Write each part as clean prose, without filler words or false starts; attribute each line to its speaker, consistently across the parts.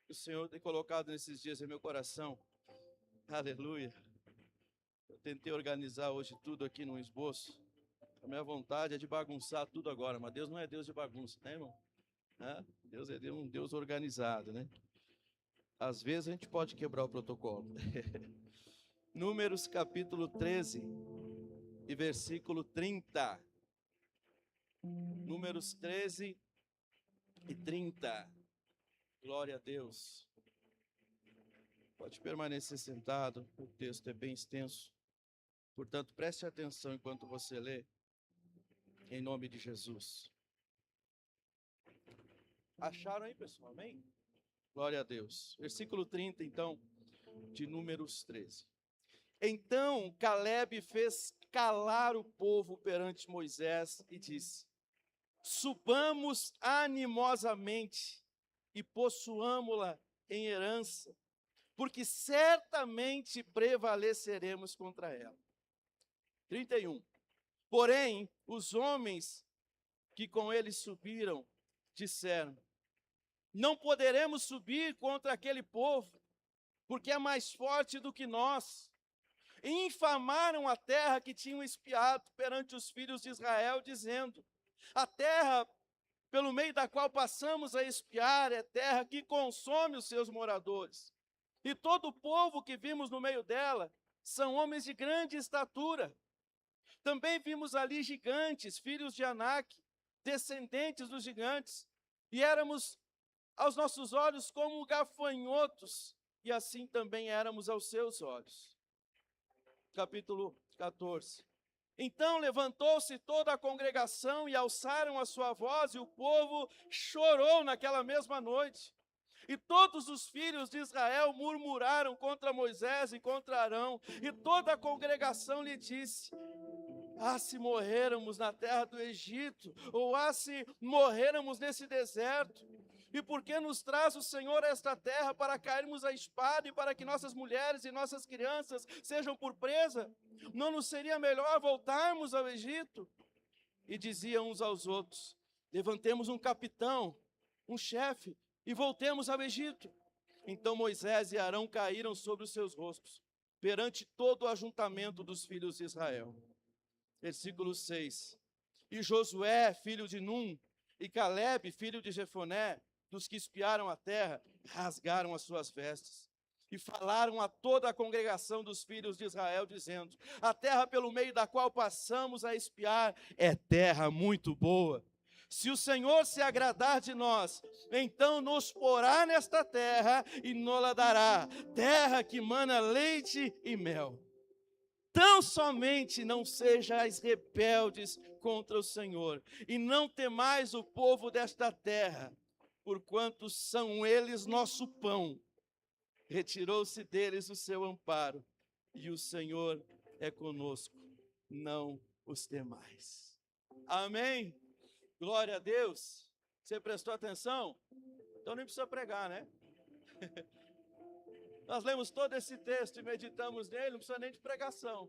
Speaker 1: que o Senhor tem colocado nesses dias em meu coração. Aleluia. Eu tentei organizar hoje tudo aqui num esboço. A minha vontade é de bagunçar tudo agora, mas Deus não é Deus de bagunça, né, irmão? Deus é um Deus organizado, né? Às vezes a gente pode quebrar o protocolo. Números capítulo 13 e versículo 30. Números 13 e 30. Glória a Deus. Pode permanecer sentado, o texto é bem extenso. Portanto, preste atenção enquanto você lê, em nome de Jesus. Acharam aí, pessoal? Amém? Glória a Deus. Versículo 30, então, de Números 13. Então Caleb fez calar o povo perante Moisés e disse: subamos animosamente e possuamo-la em herança, porque certamente prevaleceremos contra ela. 31. Porém, os homens que com ele subiram disseram: não poderemos subir contra aquele povo, porque é mais forte do que nós. E infamaram a terra que tinham espiado perante os filhos de Israel, dizendo: a terra pelo meio da qual passamos a espiar é terra que consome os seus moradores. E todo o povo que vimos no meio dela são homens de grande estatura. Também vimos ali gigantes, filhos de Anak, descendentes dos gigantes, e éramos aos nossos olhos como gafanhotos, e assim também éramos aos seus olhos. Capítulo 14. Então levantou-se toda a congregação e alçaram a sua voz, e o povo chorou naquela mesma noite. E todos os filhos de Israel murmuraram contra Moisés e contra Arão, e toda a congregação lhe disse: se morrêramos na terra do Egito, ou se morrêramos nesse deserto. E por que nos traz o Senhor a esta terra para cairmos à espada e para que nossas mulheres e nossas crianças sejam por presa? Não nos seria melhor voltarmos ao Egito? E diziam uns aos outros: levantemos um capitão, um chefe, e voltemos ao Egito. Então Moisés e Arão caíram sobre os seus rostos, perante todo o ajuntamento dos filhos de Israel. Versículo 6. E Josué, filho de Num, e Caleb, filho de Jefoné, dos que espiaram a terra, rasgaram as suas vestes e falaram a toda a congregação dos filhos de Israel, dizendo: a terra pelo meio da qual passamos a espiar é terra muito boa. Se o Senhor se agradar de nós, então nos porá nesta terra e nos dará, terra que mana leite e mel. Tão somente não sejais rebeldes contra o Senhor, e não temais o povo desta terra, porquanto são eles nosso pão. Retirou-se deles o seu amparo, e o Senhor é conosco, não os temais. Amém? Glória a Deus. Você prestou atenção? Então nem precisa pregar, né? Nós lemos todo esse texto e meditamos nele, não precisa nem de pregação.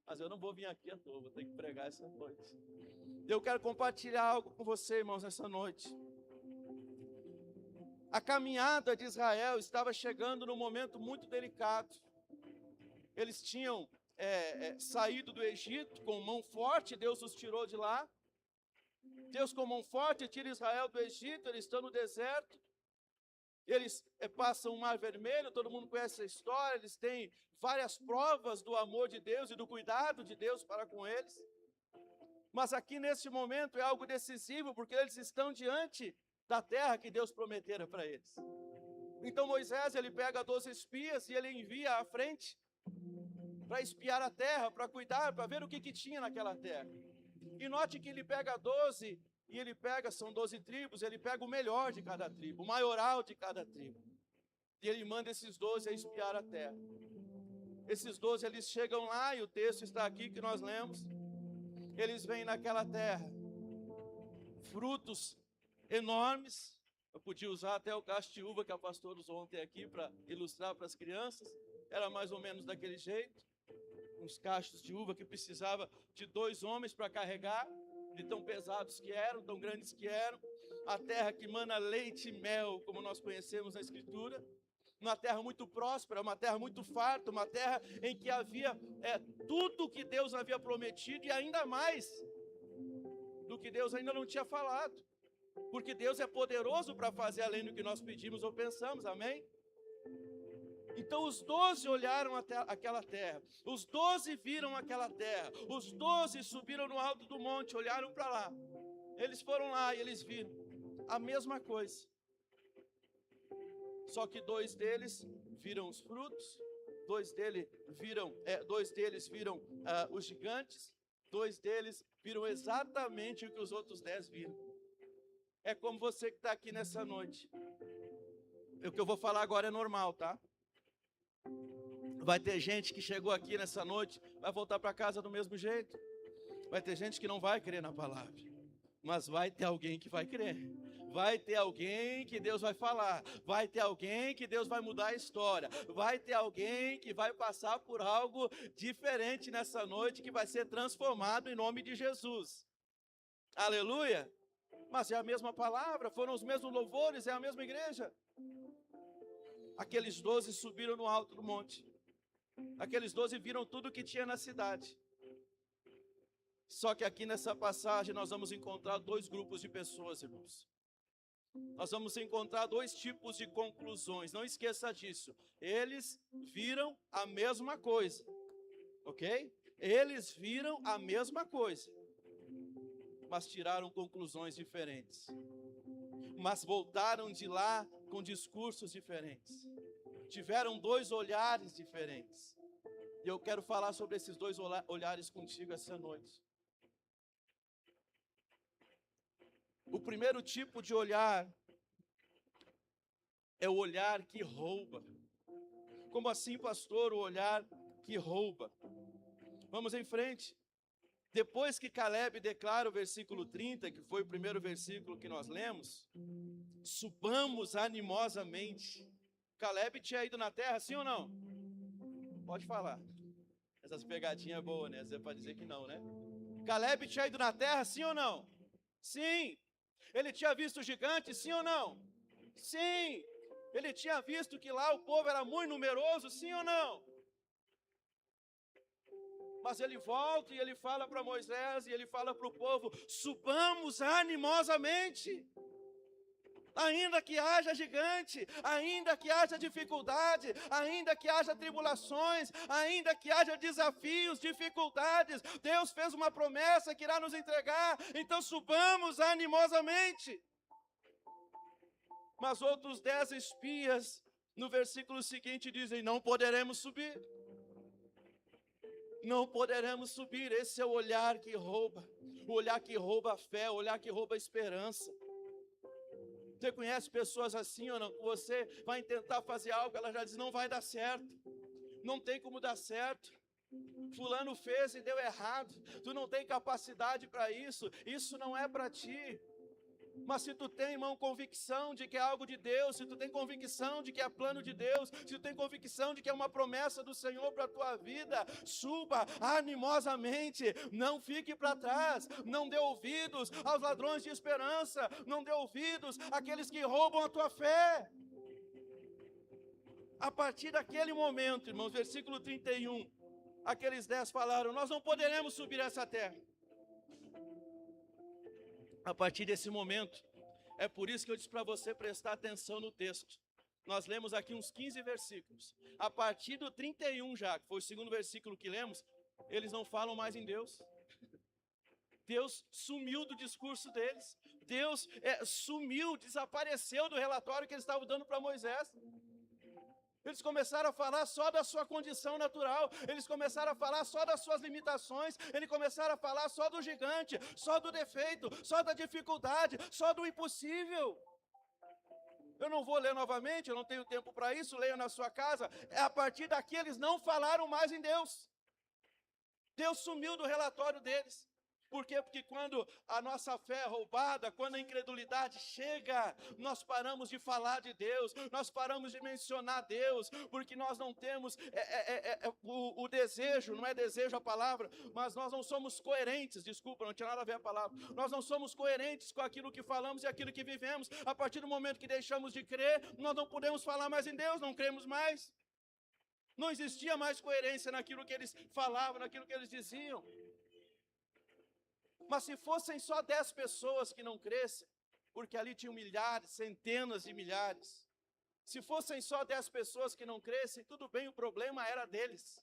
Speaker 1: Mas eu não vou vir aqui à toa, vou ter que pregar essa noite. Eu quero compartilhar algo com você, irmãos, essa noite. A caminhada de Israel estava chegando num momento muito delicado. Eles tinham saído do Egito com mão forte, Deus os tirou de lá. Deus com mão forte tira Israel do Egito, eles estão no deserto. Eles passam o Mar Vermelho, todo mundo conhece a história, eles têm várias provas do amor de Deus e do cuidado de Deus para com eles. Mas aqui nesse momento é algo decisivo, porque eles estão diante da terra que Deus prometera para eles. Então Moisés, ele pega 12 espias e ele envia à frente para espiar a terra, para cuidar, para ver o que tinha naquela terra. E note que ele pega 12 e ele pega, são 12 tribos, ele pega o melhor de cada tribo, o maioral de cada tribo. E ele manda esses 12 a espiar a terra. Esses 12, eles chegam lá, e o texto está aqui que nós lemos. Eles veem naquela terra frutos enormes. Eu podia usar até o cacho de uva que a pastora usou ontem aqui para ilustrar para as crianças. Era mais ou menos daquele jeito. Uns cachos de uva que precisava de 2 homens para carregar, de tão pesados que eram, tão grandes que eram. a terra que mana leite e mel, como nós conhecemos na Escritura, uma terra muito próspera, uma terra muito farta, uma terra em que havia tudo o que Deus havia prometido e ainda mais do que Deus ainda não tinha falado, porque Deus é poderoso para fazer além do que nós pedimos ou pensamos, amém? Então os 12 olharam até aquela terra, os 12 viram aquela terra, os 12 subiram no alto do monte, olharam para lá, eles foram lá e eles viram a mesma coisa, só que 2 deles viram os frutos, 2 deles viram os gigantes, 2 deles viram exatamente o que os outros 10 viram. É como você que está aqui nessa noite. O que eu vou falar agora é normal, tá? Vai ter gente que chegou aqui nessa noite, vai voltar para casa do mesmo jeito. Vai ter gente que não vai crer na palavra, mas vai ter alguém que vai crer. Vai ter alguém que Deus vai falar, vai ter alguém que Deus vai mudar a história, vai ter alguém que vai passar por algo diferente nessa noite, que vai ser transformado em nome de Jesus. Aleluia! Mas é a mesma palavra, foram os mesmos louvores, é a mesma igreja. Aqueles 12 subiram no alto do monte, aqueles 12 viram tudo que tinha na cidade. Só que aqui nessa passagem nós vamos encontrar 2 grupos de pessoas, irmãos. Nós vamos encontrar 2 tipos de conclusões, não esqueça disso. Eles viram a mesma coisa, ok? Eles viram a mesma coisa, mas tiraram conclusões diferentes. Mas voltaram de lá com discursos diferentes. Tiveram 2 olhares diferentes. E eu quero falar sobre esses 2 olhares contigo essa noite. O primeiro tipo de olhar é o olhar que rouba. Como assim, pastor, o olhar que rouba? Vamos em frente. Depois que Caleb declara o versículo 30, que foi o primeiro versículo que nós lemos, subamos animosamente. Caleb tinha ido na terra, sim ou não? Pode falar. Essas pegadinhas boas, né? Você pode dizer que não, né? Caleb tinha ido na terra, sim ou não? Sim. Ele tinha visto o gigante, sim ou não? Sim. Ele tinha visto que lá o povo era muito numeroso, sim ou não? Mas ele volta e ele fala para Moisés e ele fala para o povo: subamos animosamente. Ainda que haja gigante, ainda que haja dificuldade, ainda que haja tribulações, ainda que haja desafios, dificuldades, Deus fez uma promessa que irá nos entregar, então subamos animosamente. Mas outros 10 espias, no versículo seguinte, dizem: não poderemos subir. Não poderemos subir. Esse é o olhar que rouba, o olhar que rouba a fé, o olhar que rouba a esperança. Você conhece pessoas assim ou não? Você vai tentar fazer algo, ela já diz: não vai dar certo, não tem como dar certo. Fulano fez e deu errado, tu não tem capacidade para isso, isso não é para ti. Mas se tu tem, irmão, convicção de que é algo de Deus, se tu tem convicção de que é plano de Deus, se tu tem convicção de que é uma promessa do Senhor para a tua vida, suba animosamente, não fique para trás, não dê ouvidos aos ladrões de esperança, não dê ouvidos àqueles que roubam a tua fé. A partir daquele momento, irmãos, versículo 31, aqueles 10 falaram: nós não poderemos subir essa terra. A partir desse momento, é por isso que eu disse para você prestar atenção no texto. Nós lemos aqui uns 15 versículos. A partir do 31 já, que foi o segundo versículo que lemos, eles não falam mais em Deus. Deus sumiu do discurso deles. Deus sumiu, desapareceu do relatório que eles estavam dando para Moisés. Eles começaram a falar só da sua condição natural, eles começaram a falar só das suas limitações, eles começaram a falar só do gigante, só do defeito, só da dificuldade, só do impossível. Eu não vou ler novamente, eu não tenho tempo para isso, leia na sua casa. A partir daqui eles não falaram mais em Deus. Deus sumiu do relatório deles. Por quê? Porque quando a nossa fé é roubada, quando a incredulidade chega, nós paramos de falar de Deus, nós paramos de mencionar Deus, porque nós não temos o desejo, não é desejo a palavra, mas nós não somos coerentes, desculpa, não tinha nada a ver a palavra, nós não somos coerentes com aquilo que falamos e aquilo que vivemos. A partir do momento que deixamos de crer, nós não podemos falar mais em Deus, não cremos mais. Não existia mais coerência naquilo que eles falavam, naquilo que eles diziam. Mas se fossem só 10 pessoas que não crescem, porque ali tinham milhares, centenas de milhares, se fossem só 10 pessoas que não crescem, tudo bem, o problema era deles.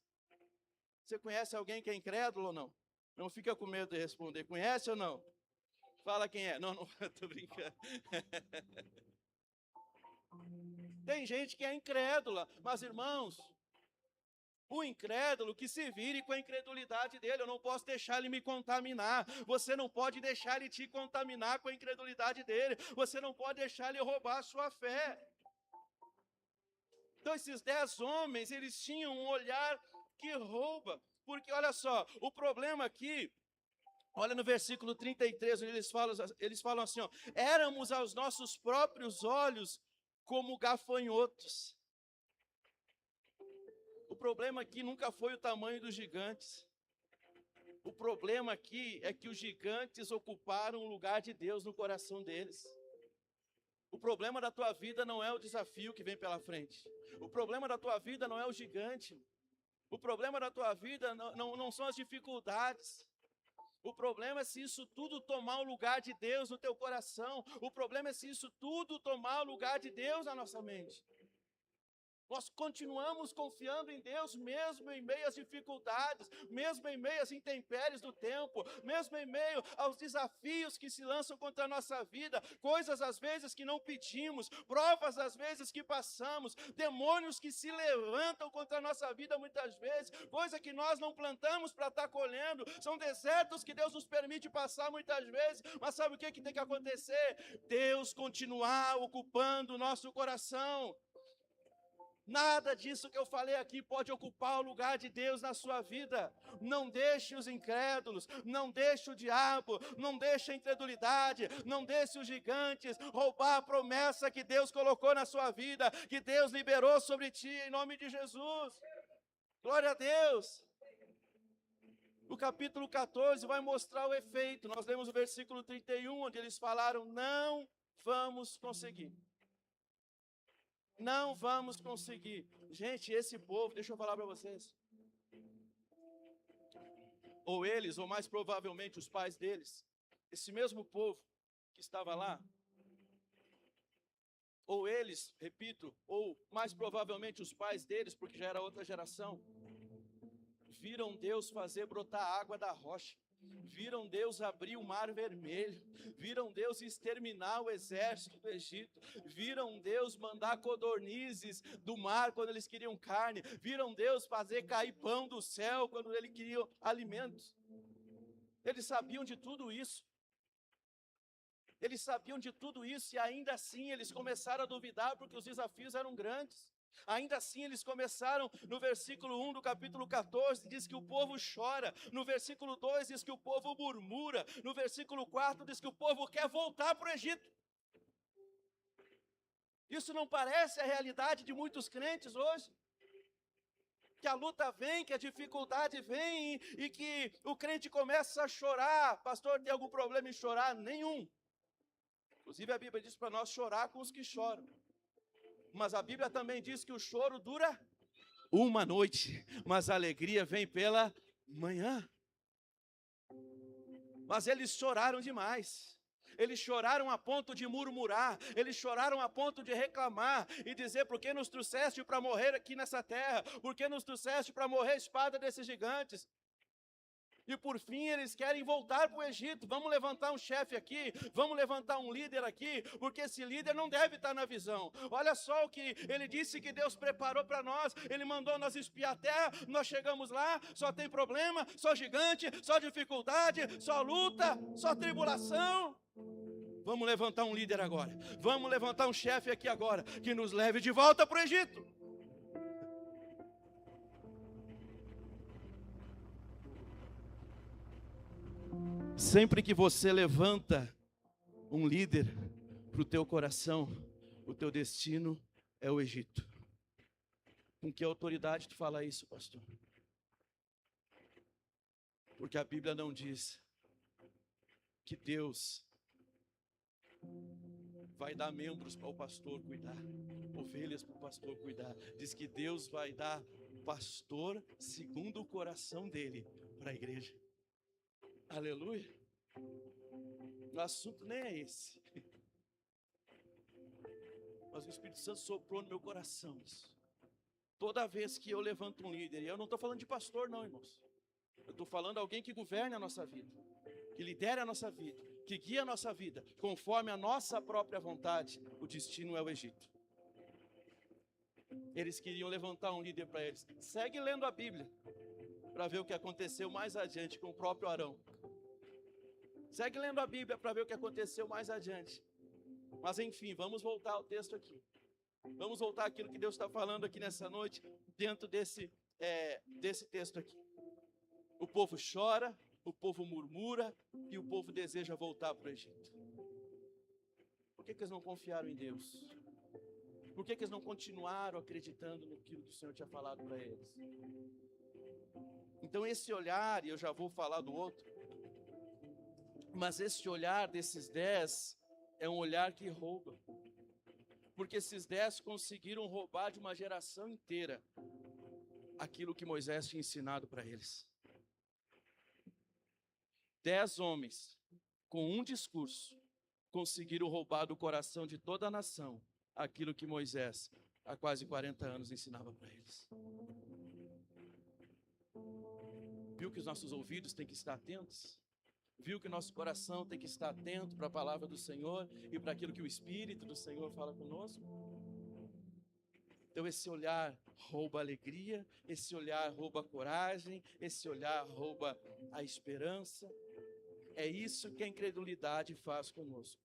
Speaker 1: Você conhece alguém que é incrédulo ou não? Não fica com medo de responder. Conhece ou não? Fala quem é. Não, estou brincando. Tem gente que é incrédula, mas irmãos, o incrédulo que se vire com a incredulidade dele, eu não posso deixar ele me contaminar, você não pode deixar ele te contaminar com a incredulidade dele, você não pode deixar ele roubar a sua fé. Então esses 10 homens, eles tinham um olhar que rouba, porque olha só, o problema aqui, olha no versículo 33, onde eles falam assim, ó, éramos aos nossos próprios olhos como gafanhotos. O problema aqui nunca foi o tamanho dos gigantes. O problema aqui é que os gigantes ocuparam o lugar de Deus no coração deles. O problema da tua vida não é o desafio que vem pela frente. O problema da tua vida não é o gigante. O problema da tua vida não são as dificuldades. O problema é se isso tudo tomar o lugar de Deus no teu coração. O problema é se isso tudo tomar o lugar de Deus na nossa mente. Nós continuamos confiando em Deus mesmo em meio às dificuldades, mesmo em meio às intempéries do tempo, mesmo em meio aos desafios que se lançam contra a nossa vida, coisas às vezes que não pedimos, provas às vezes que passamos, demônios que se levantam contra a nossa vida muitas vezes, coisa que nós não plantamos para estar colhendo, são desertos que Deus nos permite passar muitas vezes, mas sabe o que tem que acontecer? Deus continuar ocupando o nosso coração. Nada disso que eu falei aqui pode ocupar o lugar de Deus na sua vida. Não deixe os incrédulos, não deixe o diabo, não deixe a incredulidade, não deixe os gigantes roubar a promessa que Deus colocou na sua vida, que Deus liberou sobre ti em nome de Jesus. Glória a Deus. O capítulo 14 vai mostrar o efeito. Nós lemos o versículo 31, onde eles falaram, não vamos conseguir. Não vamos conseguir. Gente, esse povo, deixa eu falar para vocês. Ou eles, ou mais provavelmente os pais deles, esse mesmo povo que estava lá, ou eles, repito, ou mais provavelmente os pais deles, porque já era outra geração, viram Deus fazer brotar água da rocha. Viram Deus abrir o mar vermelho, viram Deus exterminar o exército do Egito, viram Deus mandar codornizes do mar quando eles queriam carne, viram Deus fazer cair pão do céu quando eles queriam alimentos. Eles sabiam de tudo isso. Eles sabiam de tudo isso e ainda assim eles começaram a duvidar porque os desafios eram grandes. Ainda assim eles começaram, no versículo 1 do capítulo 14, diz que o povo chora, no versículo 2 diz que o povo murmura, no versículo 4 diz que o povo quer voltar para o Egito. Isso não parece a realidade de muitos crentes hoje? Que a luta vem, que a dificuldade vem e que o crente começa a chorar. Pastor, tem algum problema em chorar? Nenhum. Inclusive a Bíblia diz para nós chorar com os que choram. Mas a Bíblia também diz que o choro dura uma noite, mas a alegria vem pela manhã. Mas eles choraram demais. Eles choraram a ponto de murmurar, eles choraram a ponto de reclamar e dizer, por que nos trouxeste para morrer aqui nessa terra? Por que nos trouxeste para morrer a espada desses gigantes? E por fim eles querem voltar para o Egito. Vamos levantar um chefe aqui, vamos levantar um líder aqui, porque esse líder não deve estar na visão. Olha só o que ele disse que Deus preparou para nós. Ele mandou nós espiar a terra, nós chegamos lá, só tem problema, só gigante, só dificuldade, só luta, só tribulação. Vamos levantar um líder agora, vamos levantar um chefe aqui agora, que nos leve de volta para o Egito. Sempre que você levanta um líder para o teu coração, o teu destino é o Egito. Com que autoridade tu fala isso, pastor? Porque a Bíblia não diz que Deus vai dar membros para o pastor cuidar, ovelhas para o pastor cuidar. Diz que Deus vai dar pastor segundo o coração dele para a igreja. Aleluia. O assunto nem é esse. Mas o Espírito Santo soprou no meu coração isso. Toda vez que eu levanto um líder, e eu não estou falando de pastor não, irmãos. Eu estou falando de alguém que governe a nossa vida, que lidere a nossa vida, que guia a nossa vida, conforme a nossa própria vontade. O destino é o Egito. Eles queriam levantar um líder para eles. Segue lendo a Bíblia, para ver o que aconteceu mais adiante com o próprio Arão. Segue lendo a Bíblia para ver o que aconteceu mais adiante. Mas enfim, vamos voltar ao texto aqui. Vamos voltar àquilo que Deus está falando aqui nessa noite, dentro desse texto aqui. O povo chora, o povo murmura e o povo deseja voltar para o Egito. Por que eles não confiaram em Deus? Por que eles não continuaram acreditando no que o Senhor tinha falado para eles? Então esse olhar, e eu já vou falar do outro, mas esse olhar desses 10 é um olhar que rouba. Porque esses 10 conseguiram roubar de uma geração inteira aquilo que Moisés tinha ensinado para eles. 10 homens, com um discurso, conseguiram roubar do coração de toda a nação aquilo que Moisés, há quase 40 anos, ensinava para eles. Viu que os nossos ouvidos têm que estar atentos? Viu que o nosso coração tem que estar atento para a palavra do Senhor e para aquilo que o Espírito do Senhor fala conosco? Então esse olhar rouba a alegria, esse olhar rouba a coragem, esse olhar rouba a esperança. É isso que a incredulidade faz conosco.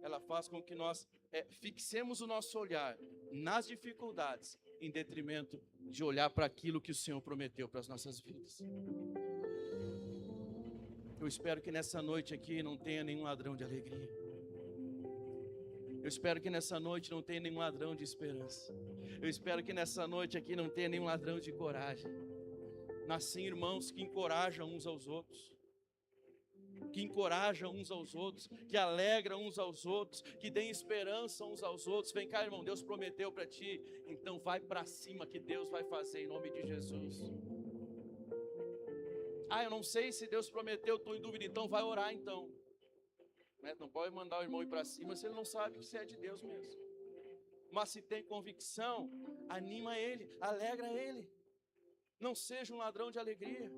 Speaker 1: Ela faz com que nós fixemos o nosso olhar nas dificuldades, em detrimento de olhar para aquilo que o Senhor prometeu para as nossas vidas. Eu espero que nessa noite aqui não tenha nenhum ladrão de alegria. Eu espero que nessa noite não tenha nenhum ladrão de esperança. Eu espero que nessa noite aqui não tenha nenhum ladrão de coragem. Mas sim, irmãos, que encorajam uns aos outros. Que encorajam uns aos outros, que alegram uns aos outros, que deem esperança uns aos outros. Vem cá, irmão, Deus prometeu para ti, então vai para cima que Deus vai fazer em nome de Jesus. Eu não sei se Deus prometeu, estou em dúvida, então vai orar então. Não pode mandar o irmão ir para cima se ele não sabe se é de Deus mesmo. Mas se tem convicção, anima ele, alegra ele. Não seja um ladrão de alegria,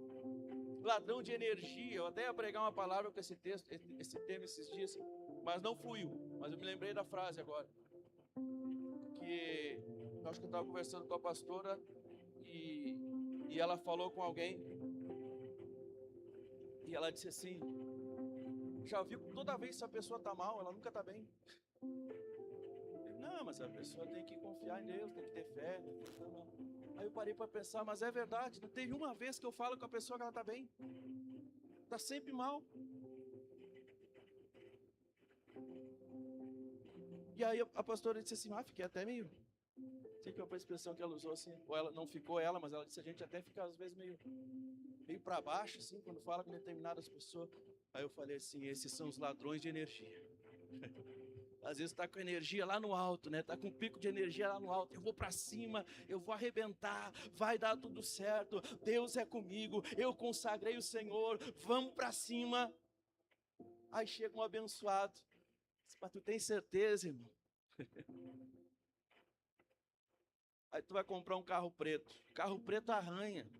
Speaker 1: ladrão de energia. Eu até ia pregar uma palavra com esse tema esses dias, mas não fluiu. Mas eu me lembrei da frase agora. Que eu acho que eu estava conversando com a pastora e ela falou com alguém. E ela disse assim: já viu que toda vez que a pessoa está mal, ela nunca está bem. Não, mas a pessoa tem que confiar em Deus, tem que ter fé. Aí eu parei para pensar, mas é verdade, não teve uma vez que eu falo com a pessoa que ela está bem. Está sempre mal. E aí a pastora disse assim, fiquei até meio... Sei que foi a expressão que ela usou assim, ou ela não ficou ela, mas ela disse, a gente até fica às vezes meio para baixo, assim, quando fala com determinadas pessoas. Aí eu falei assim, esses são os ladrões de energia. Às vezes está com energia lá no alto, né? Está com um pico de energia lá no alto. Eu vou para cima, eu vou arrebentar, vai dar tudo certo. Deus é comigo, eu consagrei o Senhor, vamos para cima. Aí chega um abençoado. Mas tu tem certeza, irmão? Aí tu vai comprar um carro preto. Carro preto arranha.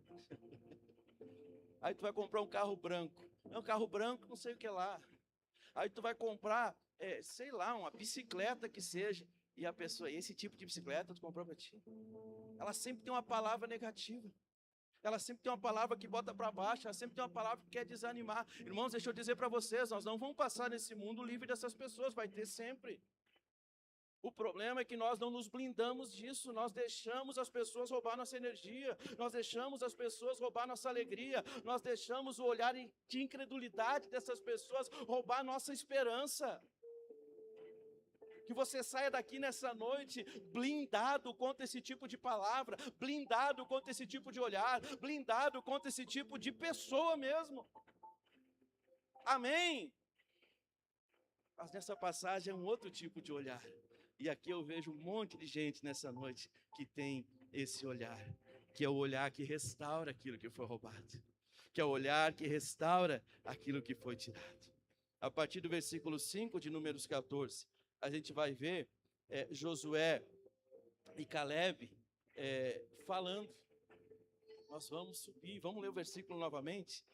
Speaker 1: Aí tu vai comprar um carro branco. Não, carro branco não sei o que lá. Aí tu vai comprar, sei lá, uma bicicleta que seja. E a pessoa, esse tipo de bicicleta tu comprou para ti? Ela sempre tem uma palavra negativa. Ela sempre tem uma palavra que bota para baixo. Ela sempre tem uma palavra que quer desanimar. Irmãos, deixa eu dizer para vocês, nós não vamos passar nesse mundo livre dessas pessoas. Vai ter sempre. O problema é que nós não nos blindamos disso, nós deixamos as pessoas roubar nossa energia, nós deixamos as pessoas roubar nossa alegria, nós deixamos o olhar de incredulidade dessas pessoas roubar nossa esperança. Que você saia daqui nessa noite blindado contra esse tipo de palavra, blindado contra esse tipo de olhar, blindado contra esse tipo de pessoa mesmo. Amém? Mas nessa passagem é um outro tipo de olhar. E aqui eu vejo um monte de gente nessa noite que tem esse olhar, que é o olhar que restaura aquilo que foi roubado, que é o olhar que restaura aquilo que foi tirado. A partir do versículo 5 de Números 14, a gente vai ver Josué e Caleb falando. Nós vamos subir, vamos ler o versículo novamente.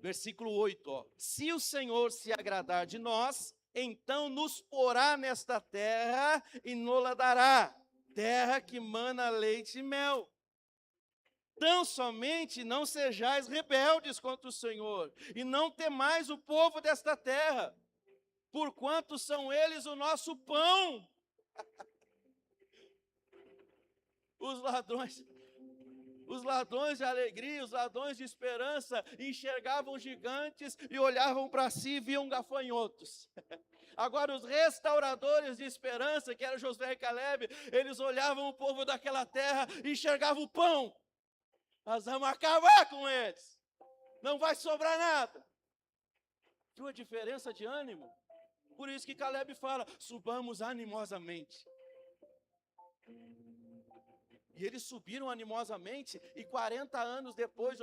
Speaker 1: Versículo 8, ó. Se o Senhor se agradar de nós, então nos porá nesta terra e nos dará, terra que mana leite e mel. Tão somente não sejais rebeldes contra o Senhor, e não temais o povo desta terra, porquanto são eles o nosso pão. Os ladrões de alegria, os ladrões de esperança, enxergavam gigantes e olhavam para si e viam gafanhotos. Agora os restauradores de esperança, que eram Josué e Caleb, eles olhavam o povo daquela terra e enxergavam o pão. Nós vamos acabar com eles. Não vai sobrar nada. Viu a diferença de ânimo? Por isso que Caleb fala, subamos animosamente. E eles subiram animosamente, e 40 anos depois,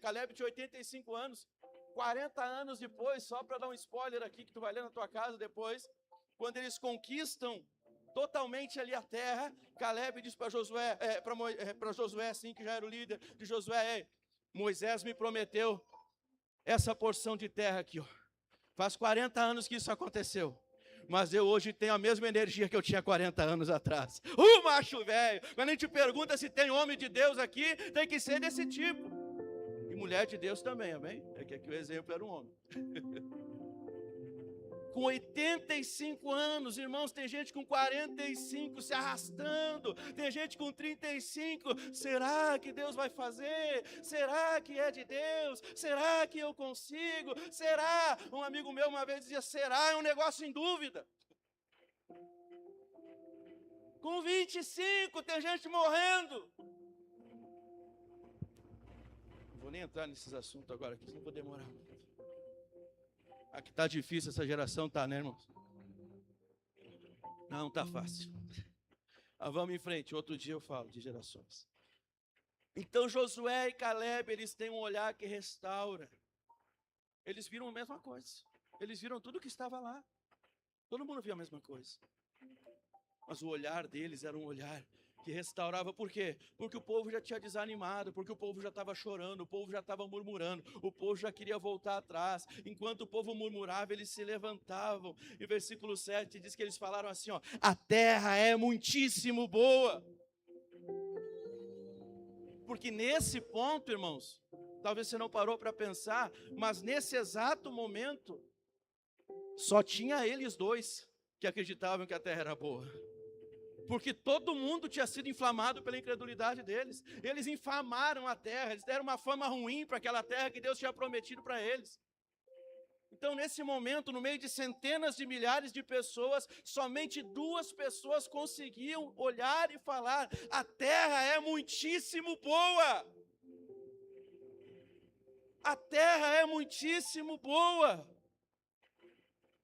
Speaker 1: Caleb tinha 85 anos. 40 anos depois, só para dar um spoiler aqui, que tu vai ler na tua casa depois, quando eles conquistam totalmente ali a terra, Caleb diz para Josué, para Josué, assim, que já era o líder de Josué, Moisés me prometeu essa porção de terra aqui, ó. Faz 40 anos que isso aconteceu. Mas eu hoje tenho a mesma energia que eu tinha 40 anos atrás. Macho velho! Quando a gente pergunta se tem homem de Deus aqui, tem que ser desse tipo. E mulher de Deus também, amém? É que aqui o exemplo era um homem. Com 85 anos, irmãos, tem gente com 45 se arrastando, tem gente com 35, será que Deus vai fazer? Será que é de Deus? Será que eu consigo? Será? Um amigo meu uma vez dizia, será? É um negócio em dúvida. Com 25, tem gente morrendo. Não vou nem entrar nesses assuntos agora, que não vou demorar muito. Aqui está difícil essa geração, tá, né, irmãos? Não está fácil. Mas vamos em frente, outro dia eu falo de gerações. Então Josué e Caleb, eles têm um olhar que restaura. Eles viram a mesma coisa. Eles viram tudo que estava lá. Todo mundo via a mesma coisa. Mas o olhar deles era um olhar que restaurava. Por quê? Porque o povo já tinha desanimado, porque o povo já estava chorando, o povo já estava murmurando, o povo já queria voltar atrás. Enquanto o povo murmurava, eles se levantavam. E versículo 7 diz que eles falaram assim, ó, a terra é muitíssimo boa. Porque nesse ponto, irmãos, talvez você não parou para pensar, mas nesse exato momento, só tinha eles dois que acreditavam que a terra era boa. Porque todo mundo tinha sido inflamado pela incredulidade deles. Eles infamaram a terra, eles deram uma fama ruim para aquela terra que Deus tinha prometido para eles. Então, nesse momento, no meio de centenas de milhares de pessoas, somente 2 pessoas conseguiam olhar e falar, a terra é muitíssimo boa. A terra é muitíssimo boa.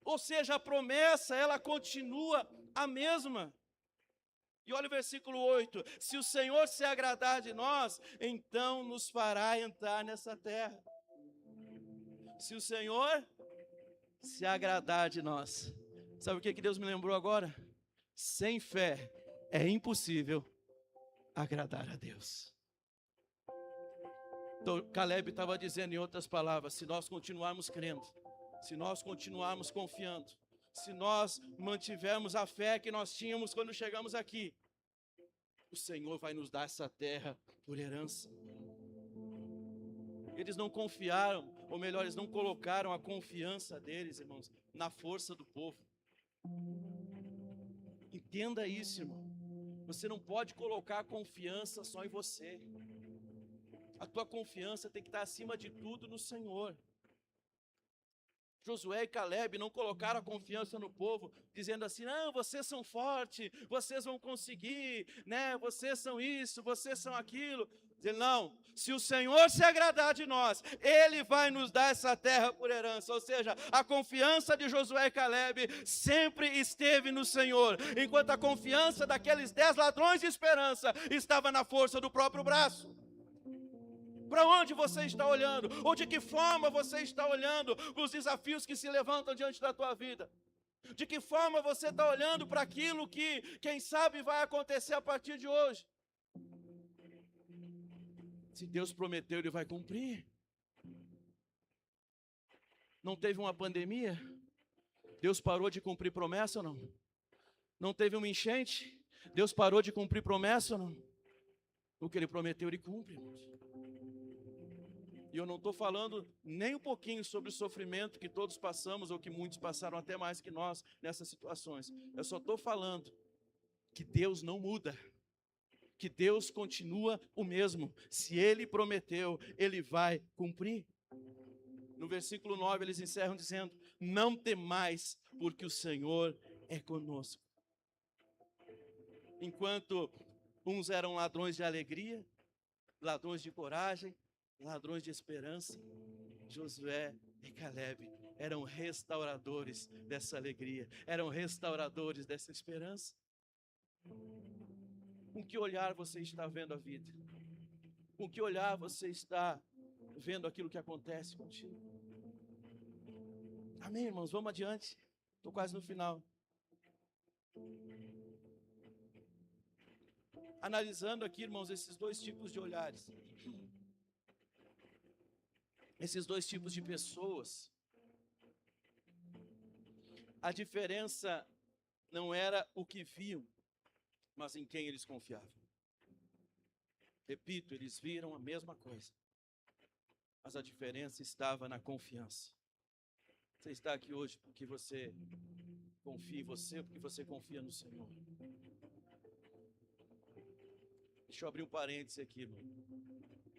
Speaker 1: Ou seja, a promessa, ela continua a mesma. E olha o versículo 8, se o Senhor se agradar de nós, então nos fará entrar nessa terra. Se o Senhor se agradar de nós. Sabe o que Deus me lembrou agora? Sem fé é impossível agradar a Deus. Então, Caleb estava dizendo em outras palavras, se nós continuarmos crendo, se nós continuarmos confiando, se nós mantivermos a fé que nós tínhamos quando chegamos aqui, o Senhor vai nos dar essa terra por herança. Eles não confiaram Ou melhor, eles não colocaram a confiança deles, irmãos, na força do povo. Entenda isso, irmão. Você não pode colocar a confiança só em você. A tua confiança tem que estar acima de tudo no Senhor. Josué e Caleb não colocaram a confiança no povo, dizendo assim: não, vocês são fortes, vocês vão conseguir, né? Vocês são isso, vocês são aquilo. Dizendo, não, se o Senhor se agradar de nós, Ele vai nos dar essa terra por herança. Ou seja, a confiança de Josué e Caleb sempre esteve no Senhor, enquanto a confiança daqueles 10 ladrões de esperança estava na força do próprio braço. Para onde você está olhando? Ou de que forma você está olhando para os desafios que se levantam diante da tua vida? De que forma você está olhando para aquilo que, quem sabe, vai acontecer a partir de hoje? Se Deus prometeu, Ele vai cumprir. Não teve uma pandemia? Deus parou de cumprir promessa ou não? Não teve uma enchente? Deus parou de cumprir promessa ou não? O que Ele prometeu, Ele cumpre, irmãos. E eu não estou falando nem um pouquinho sobre o sofrimento que todos passamos, ou que muitos passaram até mais que nós nessas situações. Eu só estou falando que Deus não muda, que Deus continua o mesmo. Se Ele prometeu, Ele vai cumprir. No versículo 9 eles encerram dizendo: não temais, porque o Senhor é conosco. Enquanto uns eram ladrões de alegria, ladrões de coragem, ladrões de esperança, Josué e Caleb eram restauradores dessa alegria, eram restauradores dessa esperança. Com que olhar você está vendo a vida? Com que olhar você está vendo aquilo que acontece contigo? Amém, irmãos? Vamos adiante. Estou quase no final. Analisando aqui, irmãos, esses dois tipos de olhares. Esses dois tipos de pessoas. A diferença não era o que viam, mas em quem eles confiavam. Repito, eles viram a mesma coisa, mas a diferença estava na confiança. Você está aqui hoje porque você confia em você, porque você confia no Senhor. Deixa eu abrir um parêntese aqui, irmão.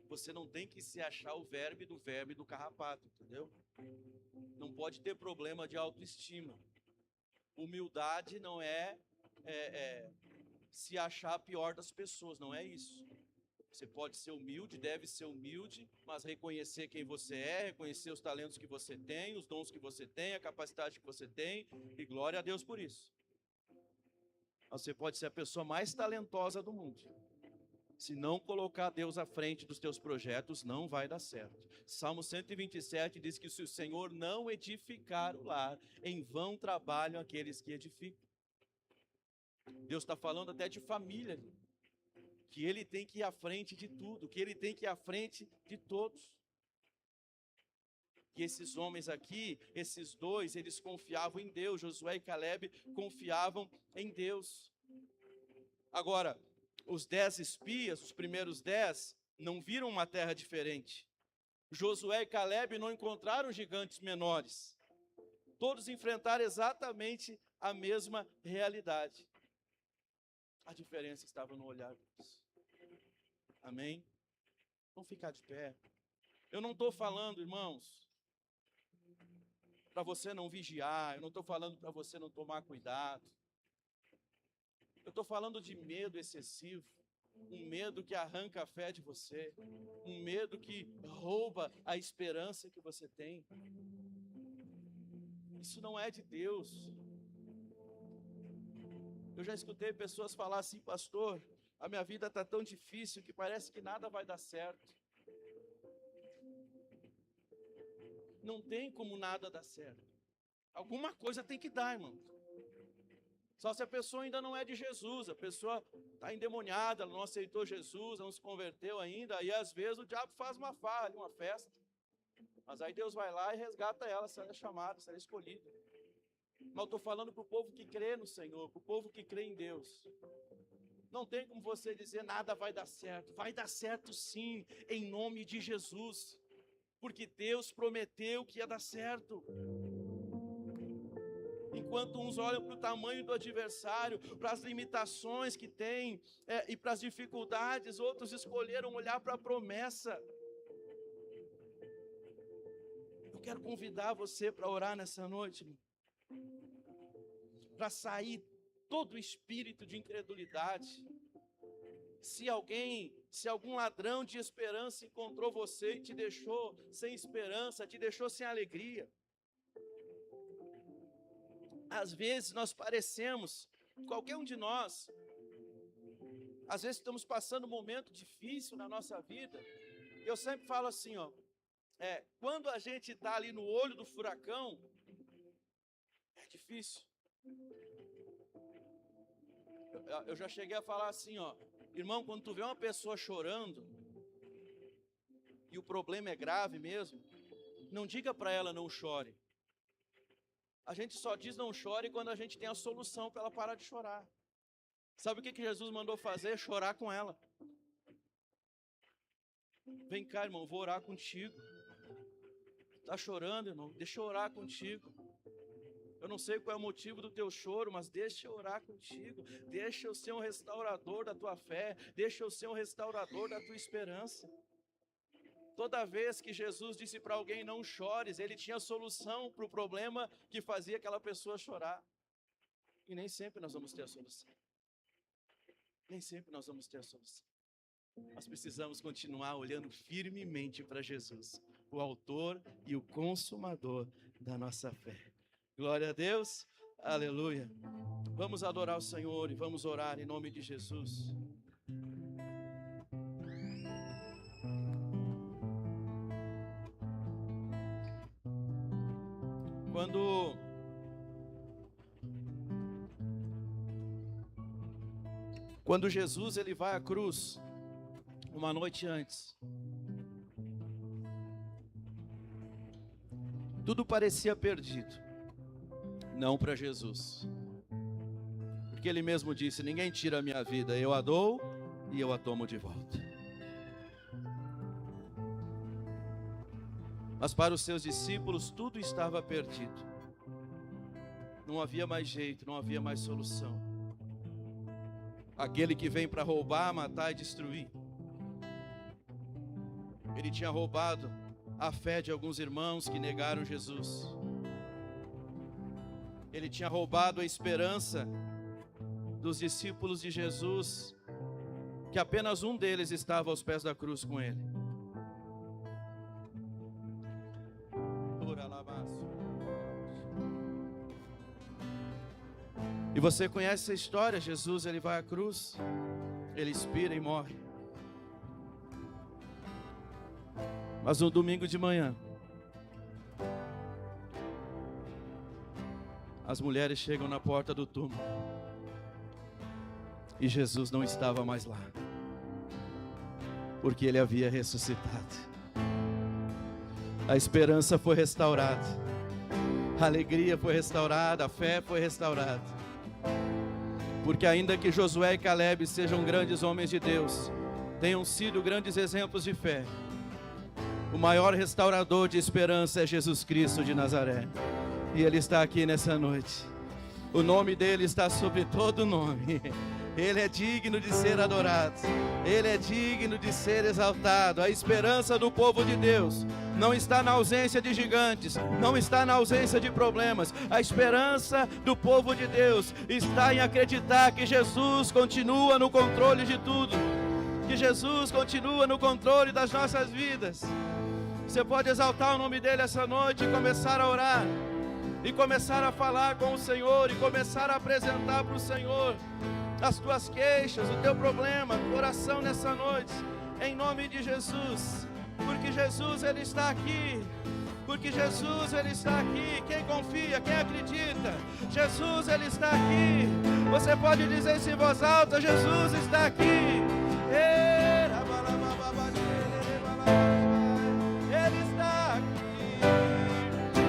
Speaker 1: Você não tem que se achar o verme do carrapato, entendeu? Não pode ter problema de autoestima. Humildade não é se achar a pior das pessoas, não é isso. Você pode ser humilde, deve ser humilde, mas reconhecer quem você é, reconhecer os talentos que você tem, os dons que você tem, a capacidade que você tem, e glória a Deus por isso. Você pode ser a pessoa mais talentosa do mundo. Se não colocar Deus à frente dos teus projetos, não vai dar certo. Salmo 127 diz que se o Senhor não edificar o lar, em vão trabalham aqueles que edificam. Deus está falando até de família, que Ele tem que ir à frente de tudo, que Ele tem que ir à frente de todos. Que esses homens aqui, esses dois, eles confiavam em Deus. Josué e Caleb confiavam em Deus. Agora, os 10 espias, os primeiros 10, não viram uma terra diferente. Josué e Caleb não encontraram gigantes menores. Todos enfrentaram exatamente a mesma realidade. A diferença estava no olhar deles. Amém? Vamos ficar de pé. Eu não estou falando, irmãos, para você não vigiar. Eu não estou falando para você não tomar cuidado. Eu estou falando de medo excessivo, um medo que arranca a fé de você, um medo que rouba a esperança que você tem. Isso não é de Deus. Eu já escutei pessoas falar assim: pastor, a minha vida está tão difícil que parece que nada vai dar certo. Não tem como nada dar certo. Alguma coisa tem que dar, irmão. Só se a pessoa ainda não é de Jesus, a pessoa está endemoniada, ela não aceitou Jesus, não se converteu ainda, aí às vezes o diabo faz uma farra, uma festa, mas aí Deus vai lá e resgata ela, se ela é chamada, se ela é escolhida. Mas eu estou falando para o povo que crê no Senhor, para o povo que crê em Deus. Não tem como você dizer nada vai dar certo sim, em nome de Jesus. porque Deus prometeu que ia dar certo. Enquanto uns olham para o tamanho do adversário, para as limitações que tem e para as dificuldades, outros escolheram olhar para a promessa. Eu quero convidar você para orar nessa noite, para sair todo o espírito de incredulidade. Se algum ladrão de esperança encontrou você e te deixou sem esperança, te deixou sem alegria. Às vezes nós parecemos, qualquer um de nós, às vezes estamos passando um momento difícil na nossa vida. Eu sempre falo assim, quando a gente está ali no olho do furacão, é difícil. Eu já cheguei a falar assim, irmão, quando tu vê uma pessoa chorando, e o problema é grave mesmo, não diga para ela não chore. A gente só diz não chore quando a gente tem a solução para ela parar de chorar. Sabe o que Jesus mandou fazer? Chorar com ela. Vem cá, irmão, vou orar contigo. Está chorando, irmão? Deixa eu orar contigo. Eu não sei qual é o motivo do teu choro, mas deixa eu orar contigo. Deixa eu ser um restaurador da tua fé. Deixa eu ser um restaurador da tua esperança. Toda vez que Jesus disse para alguém não chores, ele tinha solução para o problema que fazia aquela pessoa chorar. E nem sempre nós vamos ter a solução. Nem sempre nós vamos ter a solução. Nós precisamos continuar olhando firmemente para Jesus, o autor e o consumador da nossa fé. Glória a Deus, aleluia. Vamos adorar o Senhor e vamos orar em nome de Jesus. Quando Jesus ele vai à cruz, uma noite antes, tudo parecia perdido, não para Jesus, porque ele mesmo disse, ninguém tira a minha vida, eu a dou e eu a tomo de volta. Mas para os seus discípulos tudo estava perdido, não havia mais jeito, não havia mais solução. Aquele que vem para roubar, matar e destruir. Ele tinha roubado a fé de alguns irmãos que negaram Jesus. Ele tinha roubado a esperança dos discípulos de Jesus, que apenas um deles estava aos pés da cruz com ele. E você conhece essa história, Jesus ele vai à cruz, ele expira e morre. Mas no domingo de manhã, as mulheres chegam na porta do túmulo e Jesus não estava mais lá, porque ele havia ressuscitado. A esperança foi restaurada, a alegria foi restaurada, a fé foi restaurada. Porque ainda que Josué e Caleb sejam grandes homens de Deus, tenham sido grandes exemplos de fé, o maior restaurador de esperança é Jesus Cristo de Nazaré. E Ele está aqui nessa noite. O nome dEle está sobre todo nome. Ele é digno de ser adorado. Ele é digno de ser exaltado. A esperança do povo de Deus não está na ausência de gigantes, não está na ausência de problemas. A esperança do povo de Deus está em acreditar que Jesus continua no controle de tudo, que Jesus continua no controle das nossas vidas. Você pode exaltar o nome dEle essa noite e começar a orar, e começar a falar com o Senhor, e começar a apresentar para o Senhor as tuas queixas, o teu problema, a tua oração nessa noite, em nome de Jesus, porque Jesus Ele está aqui, porque Jesus Ele está aqui. Quem confia, quem acredita, Jesus Ele está aqui. Você pode dizer isso em voz alta, Jesus está aqui. Ele está aqui.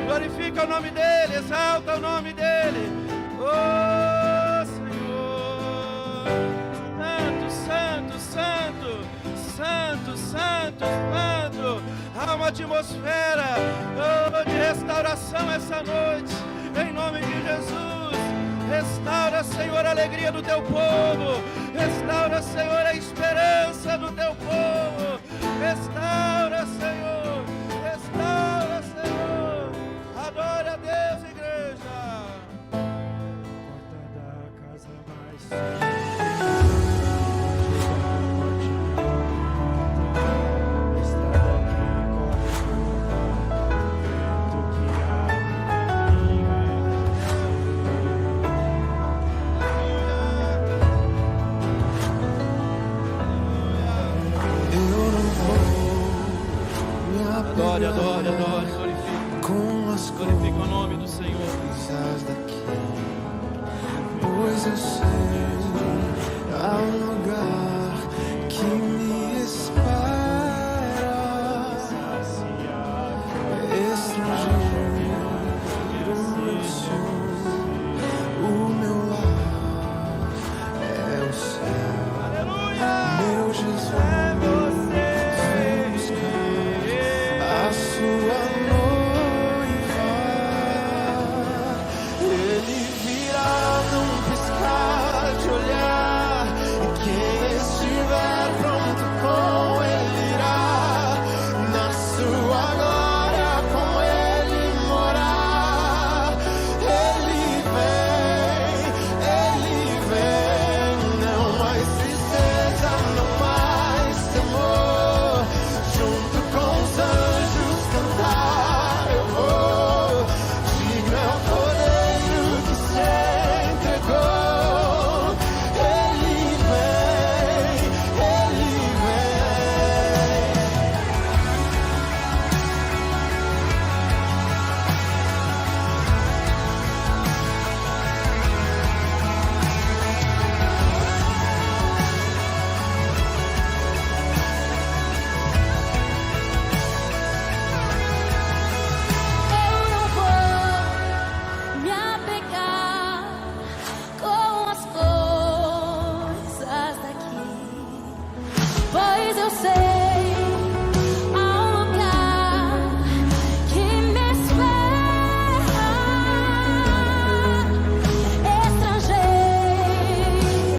Speaker 1: Glorifica o nome dEle, exalta o nome dEle. Oh Senhor, Santo, Santo, Santo, Santo, Santo, Santo. Há uma atmosfera de restauração essa noite, em nome de Jesus. Restaura, Senhor, a alegria do teu povo. Restaura, Senhor, a esperança do teu povo. Restaura, Senhor. Restaura, Senhor. Adore a Deus, igreja.
Speaker 2: Porta da casa mais
Speaker 1: Adore, adore, adore, glorifique o nome do Senhor.
Speaker 2: pois eu sei